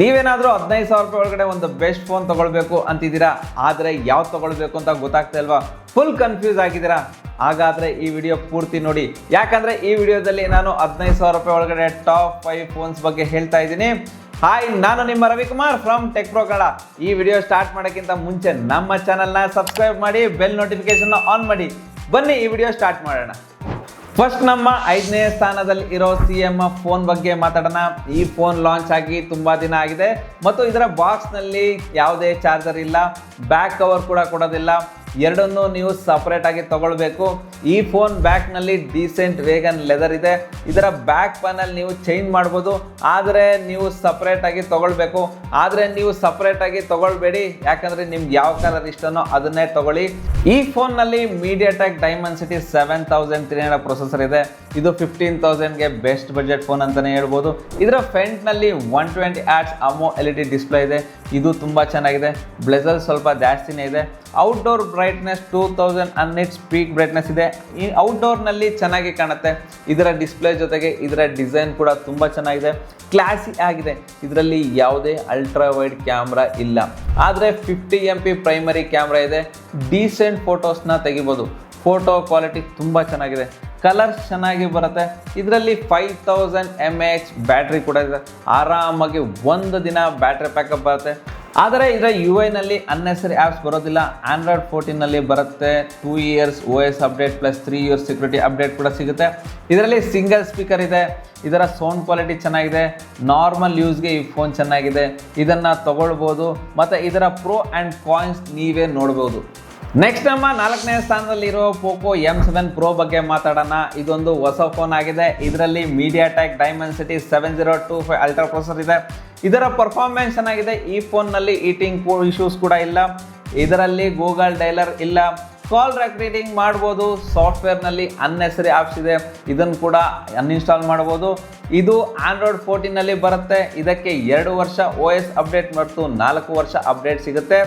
ನೀವೇನಾದರೂ 15,000 ರೂಪಾಯಿ ಒಳಗಡೆ ಒಂದು ಬೆಸ್ಟ್ ಫೋನ್ ತೊಗೊಳ್ಬೇಕು ಅಂತಿದ್ದೀರಾ, ಆದರೆ ಯಾವ್ದು ತೊಗೊಳ್ಬೇಕು ಅಂತ ಗೊತ್ತಾಗ್ತಾ ಇಲ್ವಾ, ಫುಲ್ ಕನ್ಫ್ಯೂಸ್ ಆಗಿದ್ದೀರಾ? ಹಾಗಾದರೆ ಈ ವಿಡಿಯೋ ಪೂರ್ತಿ ನೋಡಿ. ಯಾಕಂದರೆ ಈ ವಿಡಿಯೋದಲ್ಲಿ ನಾನು 15,000 ರೂಪಾಯಿ ಒಳಗಡೆ ಟಾಪ್ 5 ಫೋನ್ಸ್ ಬಗ್ಗೆ ಹೇಳ್ತಾ ಇದ್ದೀನಿ. ಹಾಯ್, ನಾನು ನಿಮ್ಮ Ravikumar from tech pro Kannada. ಈ ವಿಡಿಯೋ ಸ್ಟಾರ್ಟ್ ಮಾಡೋಕ್ಕಿಂತ ಮುಂಚೆ ನಮ್ಮ ಚಾನಲ್ನ ಸಬ್ಸ್ಕ್ರೈಬ್ ಮಾಡಿ, ಬೆಲ್ ನೋಟಿಫಿಕೇಶನ್ ಆನ್ ಮಾಡಿ. ಬನ್ನಿ ಈ ವಿಡಿಯೋ ಸ್ಟಾರ್ಟ್ ಮಾಡೋಣ. ಫಸ್ಟ್ ನಮ್ಮ 5ನೇ ಸ್ಥಾನದಲ್ಲಿ ಇರೋ CMF ಫೋನ್ ಬಗ್ಗೆ ಮಾತಾಡೋಣ. ಈ ಫೋನ್ ಲಾಂಚ್ ಆಗಿ ತುಂಬ ದಿನ ಆಗಿದೆ ಮತ್ತು ಇದರ ಬಾಕ್ಸ್ನಲ್ಲಿ ಯಾವುದೇ ಚಾರ್ಜರ್ ಇಲ್ಲ, ಬ್ಯಾಕ್ ಕವರ್ ಕೂಡ ಕೊಡೋದಿಲ್ಲ. ಎರಡನ್ನೂ ನೀವು ಸಪ್ರೇಟ್ ಆಗಿ ತಗೊಳ್ಬೇಕು. ಈ ಫೋನ್ ಬ್ಯಾಕ್ನಲ್ಲಿ ಡೀಸೆಂಟ್ ವೇಗನ್ ಲೆದರ್ ಇದೆ. ಇದರ ಬ್ಯಾಕ್ ಪ್ಯಾನಲ್ ನೀವು ಚೇಂಜ್ ಮಾಡ್ಬೋದು, ಆದರೆ ನೀವು ಸಪ್ರೇಟ್ ಆಗಿ ತಗೊಳ್ಬೇಕು. ಆದರೆ ನೀವು ಸಪ್ರೇಟ್ ಆಗಿ ತಗೊಳ್ಬೇಡಿ, ಯಾಕಂದರೆ ನಿಮ್ಗೆ ಯಾವ ಕಲರ್ ಇಷ್ಟನೋ ಅದನ್ನೇ ತಗೊಳ್ಳಿ. ಈ ಫೋನ್ನಲ್ಲಿ MediaTek Dimensity 7300 ಪ್ರೊಸೆಸರ್ ಇದೆ. ಇದು 15,000ಗೆ ಬೆಸ್ಟ್ ಬಜೆಟ್ ಫೋನ್ ಅಂತಲೇ ಹೇಳ್ಬೋದು. ಇದರ ಫ್ರಂಟ್ನಲ್ಲಿ 120 Hz AMOLED LED ಡಿಸ್ಪ್ಲೇ ಇದೆ. ಇದು ತುಂಬ ಚೆನ್ನಾಗಿದೆ. ಬ್ಲೆಜಲ್ ಸ್ವಲ್ಪ ಜಾಸ್ತಿನೇ ಇದೆ. ಔಟ್ಡೋರ್ ಬ್ರೈಟ್ನೆಸ್ 2000 ಅನ್ನಿಟ್ಸ್ ಪೀಕ್ ಬ್ರೈಟ್ನೆಸ್ ಇದೆ. ಈ ಔಟ್ಡೋರ್ನಲ್ಲಿ ಚೆನ್ನಾಗಿ ಕಾಣುತ್ತೆ. ಇದರ ಡಿಸ್ಪ್ಲೇ ಜೊತೆಗೆ ಇದರ ಡಿಸೈನ್ ಕೂಡ ತುಂಬ ಚೆನ್ನಾಗಿದೆ, ಕ್ಲಾಸಿ ಆಗಿದೆ. ಇದರಲ್ಲಿ ಯಾವುದೇ ಅಲ್ಟ್ರಾ ವೈಡ್ ಕ್ಯಾಮ್ರಾ ಇಲ್ಲ, ಆದರೆ 50 MP ಪ್ರೈಮರಿ ಕ್ಯಾಮ್ರಾ ಇದೆ. ಡೀಸೆಂಟ್ ಫೋಟೋಸ್ನ ತೆಗಿಬೋದು. ಫೋಟೋ ಕ್ವಾಲಿಟಿ ತುಂಬ ಚೆನ್ನಾಗಿದೆ, ಕಲರ್ಸ್ ಚೆನ್ನಾಗಿ ಬರುತ್ತೆ. ಇದರಲ್ಲಿ 5000 mAh ಬ್ಯಾಟ್ರಿ ಕೂಡ ಇದೆ. ಆರಾಮಾಗಿ ಒಂದು ದಿನ ಬ್ಯಾಟ್ರಿ ಬ್ಯಾಕಪ್ ಬರುತ್ತೆ. ಆದರೆ ಇದರ UI-ನಲ್ಲಿ ಅನ್ನೆಸರಿ ಆ್ಯಪ್ಸ್ ಬರೋದಿಲ್ಲ. Android 14ನಲ್ಲಿ ಬರುತ್ತೆ. 2 years OS update plus 3 years security update ಕೂಡ ಸಿಗುತ್ತೆ. ಇದರಲ್ಲಿ ಸಿಂಗಲ್ ಸ್ಪೀಕರ್ ಇದೆ. ಇದರ ಸೌಂಡ್ ಕ್ವಾಲಿಟಿ ಚೆನ್ನಾಗಿದೆ. ನಾರ್ಮಲ್ ಯೂಸ್ಗೆ ಈ ಫೋನ್ ಚೆನ್ನಾಗಿದೆ, ಇದನ್ನು ತಗೊಳ್ಬೋದು. ಮತ್ತು ಇದರ ಪ್ರೋ ಆ್ಯಂಡ್ ಕಾನ್ಸ್ ನೀವೇ ನೋಡ್ಬೋದು. ನೆಕ್ಸ್ಟ್ ನಮ್ಮ 4ನೇ ಸ್ಥಾನದಲ್ಲಿರೋ Poco M7 Pro ಬಗ್ಗೆ ಮಾತಾಡೋಣ. ಇದೊಂದು ಹೊಸ ಫೋನ್ ಆಗಿದೆ. ಇದರಲ್ಲಿ MediaTek Dimensity 7025 ಅಲ್ಟ್ರಾ ಪ್ರೊಸೆಸರ್ ಇದೆ. ಇದರ ಪರ್ಫಾರ್ಮೆನ್ಸ್ ಚೆನ್ನಾಗಿದೆ. ಈ ಫೋನ್ನಲ್ಲಿ ಈಟಿಂಗ್ ಇಶ್ಯೂಸ್ ಕೂಡ ಇಲ್ಲ. ಇದರಲ್ಲಿ ಗೂಗಲ್ ಡೈಲರ್ ಇಲ್ಲ. ಕಾಲ್ ರೆಕಾರ್ಡಿಂಗ್ ಮಾಡ್ಬೋದು. ಸಾಫ್ಟ್ವೇರ್ನಲ್ಲಿ ಅನ್ನೆಸರಿ ಆಪ್ಸ್ ಇದೆ, ಇದನ್ನು ಕೂಡ ಅನ್ಇನ್ಸ್ಟಾಲ್ ಮಾಡ್ಬೋದು. ಇದು Android 14ನಲ್ಲಿ ಬರುತ್ತೆ. ಇದಕ್ಕೆ 2 ವರ್ಷ OS ಅಪ್ಡೇಟ್ ಮತ್ತು 4 ವರ್ಷ ಅಪ್ಡೇಟ್ ಸಿಗುತ್ತೆ.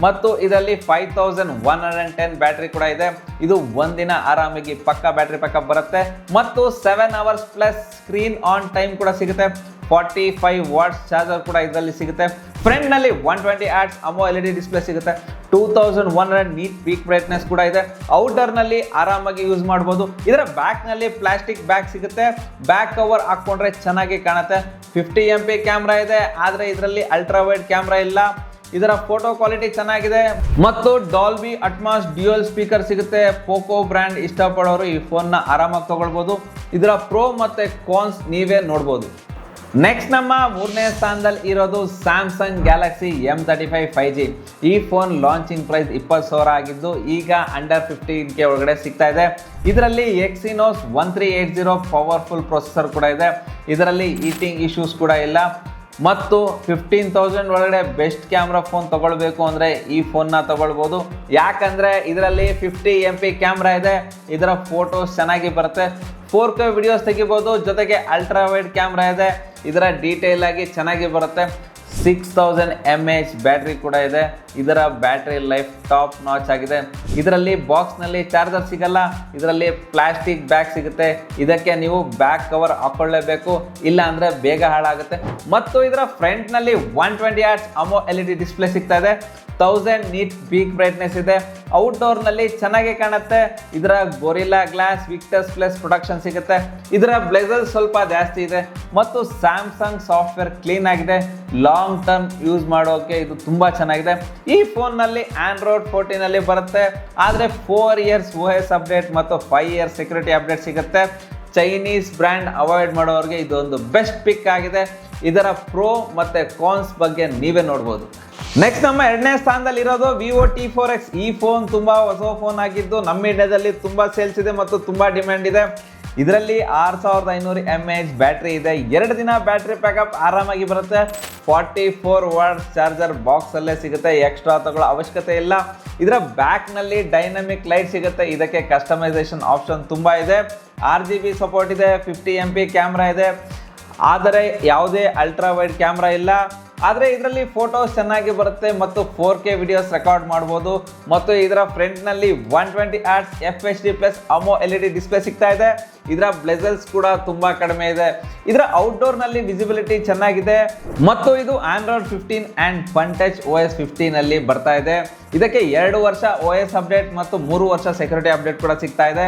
ಮತ್ತು ಇದರಲ್ಲಿ 5110 ಬ್ಯಾಟ್ರಿ ಕೂಡ ಇದೆ. ಇದು ಒಂದಿನ ಆರಾಮಾಗಿ ಪಕ್ಕಾ ಬ್ಯಾಟ್ರಿ ಬ್ಯಾಕಪ್ ಬರುತ್ತೆ. ಮತ್ತು 7 hours plus screen on time ಕೂಡ ಸಿಗುತ್ತೆ. 45 ವಾಟ್ಸ್ ಚಾರ್ಜರ್ ಕೂಡ ಇದರಲ್ಲಿ ಸಿಗುತ್ತೆ. ಫ್ರಂಟ್ನಲ್ಲಿ 120 Hz AMOLED LED ಡಿಸ್ಪ್ಲೇ ಸಿಗುತ್ತೆ. 2100 ನೀಟ್ ಪೀಕ್ ಬ್ರೈಟ್ನೆಸ್ ಕೂಡ ಇದೆ. ಔಟ್ಡೋರ್ನಲ್ಲಿ ಆರಾಮಾಗಿ ಯೂಸ್ ಮಾಡ್ಬೋದು. ಇದರ ಬ್ಯಾಕ್ನಲ್ಲಿ ಪ್ಲಾಸ್ಟಿಕ್ ಬ್ಯಾಗ್ ಸಿಗುತ್ತೆ. ಬ್ಯಾಕ್ ಕವರ್ ಹಾಕ್ಕೊಂಡ್ರೆ ಚೆನ್ನಾಗಿ ಕಾಣುತ್ತೆ. 50 MP ಕ್ಯಾಮ್ರಾ ಇದೆ, ಆದರೆ ಇದರಲ್ಲಿ ಅಲ್ಟ್ರಾ ವೈಡ್ ಕ್ಯಾಮ್ರಾ ಇಲ್ಲ. ಇದರ ಫೋಟೋ ಕ್ವಾಲಿಟಿ ಚೆನ್ನಾಗಿದೆ ಮತ್ತು ಡಾಲ್ಬಿ ಅಟ್ಮಾಸ್ ಡ್ಯೂಯಲ್ ಸ್ಪೀಕರ್ ಸಿಗುತ್ತೆ. ಪೋಕೋ ಬ್ರ್ಯಾಂಡ್ ಇಷ್ಟಪಡೋರು ಈ ಫೋನ್ನ ಆರಾಮಾಗಿ ತಗೊಳ್ಬೋದು. ಇದರ ಪ್ರೋ ಮತ್ತು ಕಾನ್ಸ್ ನೀವೇ ನೋಡ್ಬೋದು. ನೆಕ್ಸ್ಟ್ ನಮ್ಮ 3ನೇ ಸ್ಥಾನದಲ್ಲಿ ಇರೋದು ಸ್ಯಾಮ್ಸಂಗ್ ಗ್ಯಾಲಕ್ಸಿ M35 5G. ಈ ಫೋನ್ ಲಾಂಚಿಂಗ್ ಪ್ರೈಸ್ 20,000 ಆಗಿದ್ದು ಈಗ ಅಂಡರ್ 15K ಒಳಗಡೆ ಸಿಗ್ತಾ ಇದೆ. ಇದರಲ್ಲಿ Exynos 1380 ಪವರ್ಫುಲ್ ಪ್ರೊಸೆಸರ್ ಕೂಡ ಇದೆ. ಇದರಲ್ಲಿ ಈಟಿಂಗ್ ಇಶ್ಯೂಸ್ ಕೂಡ ಇಲ್ಲ. ಮತ್ತು 15,000 ಒಳಗಡೆ ಬೆಸ್ಟ್ ಕ್ಯಾಮ್ರಾ ಫೋನ್ ತೊಗೊಳ್ಬೇಕು ಅಂದರೆ ಈ ಫೋನ್ನ ತೊಗೊಳ್ಬೋದು. ಯಾಕಂದರೆ ಇದರಲ್ಲಿ 50 MP ಕ್ಯಾಮ್ರಾ ಇದೆ. ಇದರ ಫೋಟೋಸ್ ಚೆನ್ನಾಗಿ ಬರುತ್ತೆ. 4K ವಿಡಿಯೋಸ್ ತೆಗಿಬೋದು. ಜೊತೆಗೆ ಅಲ್ಟ್ರಾ ವೈಡ್ ಕ್ಯಾಮ್ರಾ ಇದೆ. ಇದರ ಡೀಟೇಲ್ ಆಗಿ ಚೆನ್ನಾಗಿ ಬರುತ್ತೆ. 6000 mAh ಬ್ಯಾಟ್ರಿ ಕೂಡ ಇದೆ. ಇದರ ಬ್ಯಾಟ್ರಿ ಲೈಫ್ ಟಾಪ್ ನಾಚ್ ಆಗಿದೆ. ಇದರಲ್ಲಿ ಬಾಕ್ಸ್ನಲ್ಲಿ ಚಾರ್ಜರ್ ಸಿಗಲ್ಲ. ಇದರಲ್ಲಿ ಪ್ಲಾಸ್ಟಿಕ್ ಬ್ಯಾಗ್ ಸಿಗುತ್ತೆ. ಇದಕ್ಕೆ ನೀವು ಬ್ಯಾಕ್ ಕವರ್ ಹಾಕೊಳ್ಳೇಬೇಕು, ಇಲ್ಲ ಅಂದರೆ ಬೇಗ ಹಾಳಾಗುತ್ತೆ. ಮತ್ತು ಇದರ ಫ್ರಂಟ್ನಲ್ಲಿ 120 Hz AMOLED LED ಡಿಸ್ಪ್ಲೇ ಸಿಗ್ತಾ ಇದೆ. 1000 ನೀಟ್ ಪೀಕ್ ಬ್ರೈಟ್ನೆಸ್ ಇದೆ. ಔಟ್ಡೋರ್ನಲ್ಲಿ ಚೆನ್ನಾಗಿ ಕಾಣುತ್ತೆ. ಇದರ gorilla glass Victus plus production ಸಿಗುತ್ತೆ. ಇದರ ಬ್ಲೆಜಲ್ ಸ್ವಲ್ಪ ಜಾಸ್ತಿ ಇದೆ ಮತ್ತು ಸ್ಯಾಮ್ಸಂಗ್ ಸಾಫ್ಟ್ವೇರ್ ಕ್ಲೀನ್ ಆಗಿದೆ. ಲಾಂಗ್ ಟರ್ಮ್ ಯೂಸ್ ಮಾಡೋಕೆ ಇದು ತುಂಬ ಚೆನ್ನಾಗಿದೆ. ಈ ಫೋನ್ನಲ್ಲಿ Android 14ನಲ್ಲಿ ಬರುತ್ತೆ, ಆದರೆ 4 years OS ಅಪ್ಡೇಟ್ ಮತ್ತು 5 years ಸೆಕ್ಯೂರಿಟಿ ಅಪ್ಡೇಟ್ ಸಿಗುತ್ತೆ. ಚೈನೀಸ್ ಬ್ರ್ಯಾಂಡ್ ಅವಾಯ್ಡ್ ಮಾಡೋರಿಗೆ ಇದೊಂದು ಬೆಸ್ಟ್ ಪಿಕ್ ಆಗಿದೆ. ಇದರ ಪ್ರೋ ಮತ್ತು ಕಾನ್ಸ್ ಬಗ್ಗೆ ನೀವೇ ನೋಡ್ಬೋದು. ನೆಕ್ಸ್ಟ್ ನಮ್ಮ 2ನೇ ಸ್ಥಾನದಲ್ಲಿ ಇರೋದು Vivo T4X. ಈ ಫೋನ್ ತುಂಬ ಹೊಸ ಫೋನ್ ಆಗಿದ್ದು ನಮ್ಮ ಇಂಡಿಯಾದಲ್ಲಿ ತುಂಬ ಸೇಲ್ಸ್ ಇದೆ ಮತ್ತು ತುಂಬ ಡಿಮ್ಯಾಂಡ್ ಇದೆ. ಇದರಲ್ಲಿ 6500 mAh ಬ್ಯಾಟ್ರಿ ಇದೆ. 2 ದಿನ ಬ್ಯಾಟ್ರಿ ಬ್ಯಾಕಪ್ ಆರಾಮಾಗಿ ಬರುತ್ತೆ. 44 ವಾಟ್ಸ್ ಚಾರ್ಜರ್ ಬಾಕ್ಸಲ್ಲೇ ಸಿಗುತ್ತೆ, ಎಕ್ಸ್ಟ್ರಾ ತಗೊಳ್ಳೋ ಅವಶ್ಯಕತೆ ಇಲ್ಲ. ಇದರ ಬ್ಯಾಕ್ನಲ್ಲಿ ಡೈನಮಿಕ್ ಲೈಟ್ ಸಿಗುತ್ತೆ. ಇದಕ್ಕೆ ಕಸ್ಟಮೈಸೇಷನ್ ಆಪ್ಷನ್ ತುಂಬ ಇದೆ. RGB ಸಪೋರ್ಟ್ ಇದೆ. 50 MP ಕ್ಯಾಮ್ರಾ ಇದೆ. ಆದರೆ ಯಾವುದೇ ಅಲ್ಟ್ರಾ ವೈಡ್ ಕ್ಯಾಮ್ರಾ ಇಲ್ಲ. ಆದರೆ ಇದರಲ್ಲಿ ಫೋಟೋಸ್ ಚೆನ್ನಾಗಿ ಬರುತ್ತೆ ಮತ್ತು 4K ವಿಡಿಯೋಸ್ ರೆಕಾರ್ಡ್ ಮಾಡ್ಬೋದು. ಮತ್ತು ಇದರ ಫ್ರಂಟ್ನಲ್ಲಿ 120 Hz FHD+ AMOLED ಡಿಸ್ಪ್ಲೇ ಸಿಗ್ತಾ ಇದೆ. ಇದರ ಬ್ಲೆಸಲ್ಸ್ ಕೂಡ ತುಂಬಾ ಕಡಿಮೆ ಇದೆ. ಇದರ ಔಟ್ಡೋರ್ನಲ್ಲಿ ವಿಸಿಬಿಲಿಟಿ ಚೆನ್ನಾಗಿದೆ ಮತ್ತು ಇದು Android 15 ಆ್ಯಂಡ್ FunTouch OS 15 ಅಲ್ಲಿ ಬರ್ತಾ ಇದೆ. ಇದಕ್ಕೆ 2 ವರ್ಷ OS ಅಪ್ಡೇಟ್ ಮತ್ತು 3 ವರ್ಷ ಸೆಕ್ಯೂರಿಟಿ ಅಪ್ಡೇಟ್ ಕೂಡ ಸಿಗ್ತಾ ಇದೆ.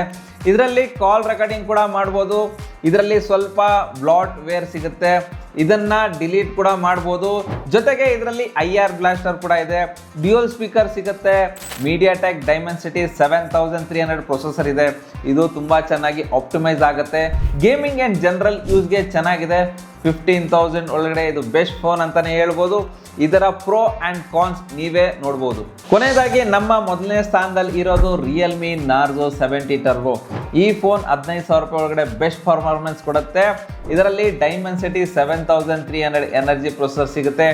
ಇದರಲ್ಲಿ ಕಾಲ್ ರೆಕಾರ್ಡಿಂಗ್ ಕೂಡ ಮಾಡ್ಬೋದು. ಇದರಲ್ಲಿ ಸ್ವಲ್ಪ ಬ್ಲಾಟ್ ವೇರ್ ಸಿಗುತ್ತೆ, ಇದನ್ನ ಡಿಲೀಟ್ ಕೂಡ ಮಾಡ್ಬೋದು. ಜೊತೆಗೆ ಇದರಲ್ಲಿ IR ಬ್ಲಾಸ್ಟರ್ ಕೂಡ ಇದೆ, ಡ್ಯೂಯಲ್ ಸ್ಪೀಕರ್ ಸಿಗುತ್ತೆ, MediaTek Dimensity 7300 ಪ್ರೊಸೆಸರ್ ಇದೆ. ಇದು ತುಂಬಾ ಚೆನ್ನಾಗಿ ಆಪ್ಟಿಮೈಸ್ ಆಗುತ್ತೆ. ಗೇಮಿಂಗ್ ಅಂಡ್ ಜನರಲ್ ಯೂಸ್ಗೆ ಚೆನ್ನಾಗಿದೆ. 15,000 ಒಳಗಡೆ ಇದು ಬೆಸ್ಟ್ ಫೋನ್ ಅಂತಾನೆ ಹೇಳ್ಬೋದು. ಇದರ ಪ್ರೋ ಆ್ಯಂಡ್ ಕಾನ್ಸ್ ನೀವೇ ನೋಡ್ಬೋದು. ಕೊನೆಯದಾಗಿ ನಮ್ಮ ಮೊದಲನೇ ಸ್ಥಾನದಲ್ಲಿ ಇರೋದು ರಿಯಲ್ಮಿ ನಾರ್ಜೋ 70 ಟರ್ಬೋ. ಈ ಫೋನ್ 15,000 ರೂಪಾಯಿ ಒಳಗಡೆ ಬೆಸ್ಟ್ ಪರ್ಫಾರ್ಮೆನ್ಸ್ ಕೊಡುತ್ತೆ. ಇದರಲ್ಲಿ Dimensity 7300 ಎನರ್ಜಿ ಪ್ರೊಸೆಸರ್ ಸಿಗುತ್ತೆ.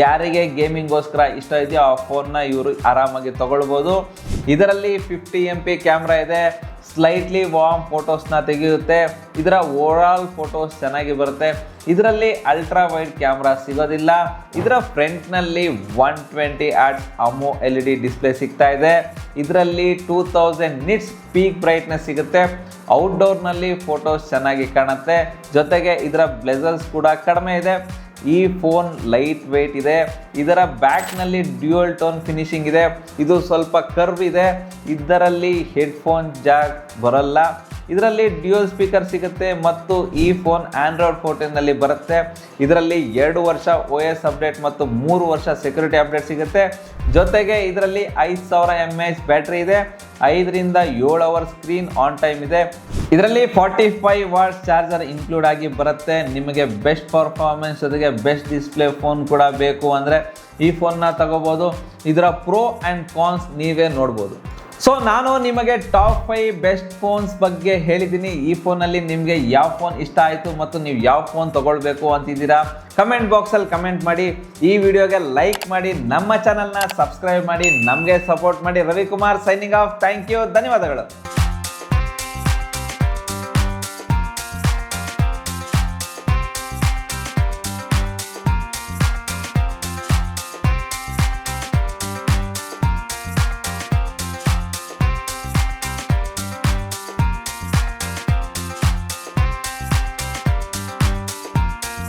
ಯಾರಿಗೆ ಗೇಮಿಂಗ್ಗೋಸ್ಕರ ಇಷ್ಟ ಇದೆಯೋ ಆ ಫೋನ್ನ ಇವರು ಆರಾಮಾಗಿ ತಗೊಳ್ಬೋದು. ಇದರಲ್ಲಿ 50 MP ಕ್ಯಾಮ್ರಾ ಇದೆ, ಸ್ಲೈಟ್ಲಿ ವಾರ್ಮ್ ಫೋಟೋಸ್ನ ತೆಗೆಯುತ್ತೆ. ಇದರ ಓವರಾಲ್ ಫೋಟೋಸ್ ಚೆನ್ನಾಗಿ ಬರುತ್ತೆ. ಇದರಲ್ಲಿ ಅಲ್ಟ್ರಾ ವೈಡ್ ಕ್ಯಾಮ್ರಾ ಸಿಗೋದಿಲ್ಲ. ಇದರ ಫ್ರಂಟ್ನಲ್ಲಿ 120 Hz AMOLED ಡಿಸ್ಪ್ಲೇ ಸಿಗ್ತಾ ಇದೆ. ಇದರಲ್ಲಿ 2000 ನಿಟ್ಸ್ ಪೀಕ್ ಬ್ರೈಟ್ನೆಸ್ ಸಿಗುತ್ತೆ. ಔಟ್ಡೋರ್ನಲ್ಲಿ ಫೋಟೋಸ್ ಚೆನ್ನಾಗಿ ಕಾಣುತ್ತೆ. ಜೊತೆಗೆ ಇದರ ಬ್ಲೆಸಲ್ಸ್ ಕೂಡ ಕಡಿಮೆ ಇದೆ. ಈ ಫೋನ್ ಲೈಟ್ ವೇಟ್ ಇದೆ. ಇದರ ಬ್ಯಾಕ್ನಲ್ಲಿ ಡ್ಯೂಯಲ್ ಟೋನ್ ಫಿನಿಶಿಂಗ್ ಇದೆ. ಇದು ಸ್ವಲ್ಪ ಕರ್ವ್ ಇದೆ. ಇದರಲ್ಲಿ ಹೆಡ್ಫೋನ್ ಜಾಕ್ ಬರಲ್ಲ. ಇದರಲ್ಲಿ ಡ್ಯೂಯಲ್ ಸ್ಪೀಕರ್ ಸಿಗುತ್ತೆ ಮತ್ತು ಈ ಫೋನ್ Android 14 ಬರುತ್ತೆ. ಇದರಲ್ಲಿ 2 ವರ್ಷ OS ಅಪ್ಡೇಟ್ ಮತ್ತು 3 ವರ್ಷ ಸೆಕ್ಯೂರಿಟಿ ಅಪ್ಡೇಟ್ ಸಿಗುತ್ತೆ. ಜೊತೆಗೆ ಇದರಲ್ಲಿ 5000 mAh ಬ್ಯಾಟ್ರಿ ಇದೆ. 5 ರಿಂದ 7 ಅವರ್ ಸ್ಕ್ರೀನ್ ಆನ್ ಟೈಮ್ ಇದೆ. ಇದರಲ್ಲಿ 45 ವಾಟ್ಸ್ ಚಾರ್ಜರ್ ಇನ್ಕ್ಲೂಡ್ ಆಗಿ ಬರುತ್ತೆ. ನಿಮಗೆ ಬೆಸ್ಟ್ ಪರ್ಫಾರ್ಮೆನ್ಸ್ ಜೊತೆಗೆ ಬೆಸ್ಟ್ ಡಿಸ್ಪ್ಲೇ ಫೋನ್ ಕೂಡ ಬೇಕು ಅಂದರೆ ಈ ಫೋನ್ನ ತಗೋಬೋದು. ಇದರ ಪ್ರೋ ಆ್ಯಂಡ್ ಕಾನ್ಸ್ ನೀವೇ ನೋಡ್ಬೋದು. ಸೊ ನಾನು ನಿಮಗೆ ಟಾಪ್ 5 ಬೆಸ್ಟ್ ಫೋನ್ಸ್ ಬಗ್ಗೆ ಹೇಳಿದ್ದೀನಿ. ಈ ಫೋನಲ್ಲಿ ನಿಮಗೆ ಯಾವ ಫೋನ್ ಇಷ್ಟ ಆಯಿತು ಮತ್ತು ನೀವು ಯಾವ ಫೋನ್ ತಗೊಳ್ಬೇಕು ಅಂತಿದ್ದೀರಾ ಕಮೆಂಟ್ ಬಾಕ್ಸಲ್ಲಿ ಕಮೆಂಟ್ ಮಾಡಿ. ಈ ವಿಡಿಯೋಗೆ ಲೈಕ್ ಮಾಡಿ, ನಮ್ಮ ಚಾನಲ್ನ ಸಬ್ಸ್ಕ್ರೈಬ್ ಮಾಡಿ, ನಮಗೆ ಸಪೋರ್ಟ್ ಮಾಡಿ. Ravikumar signing off. Thank you, ಧನ್ಯವಾದಗಳು.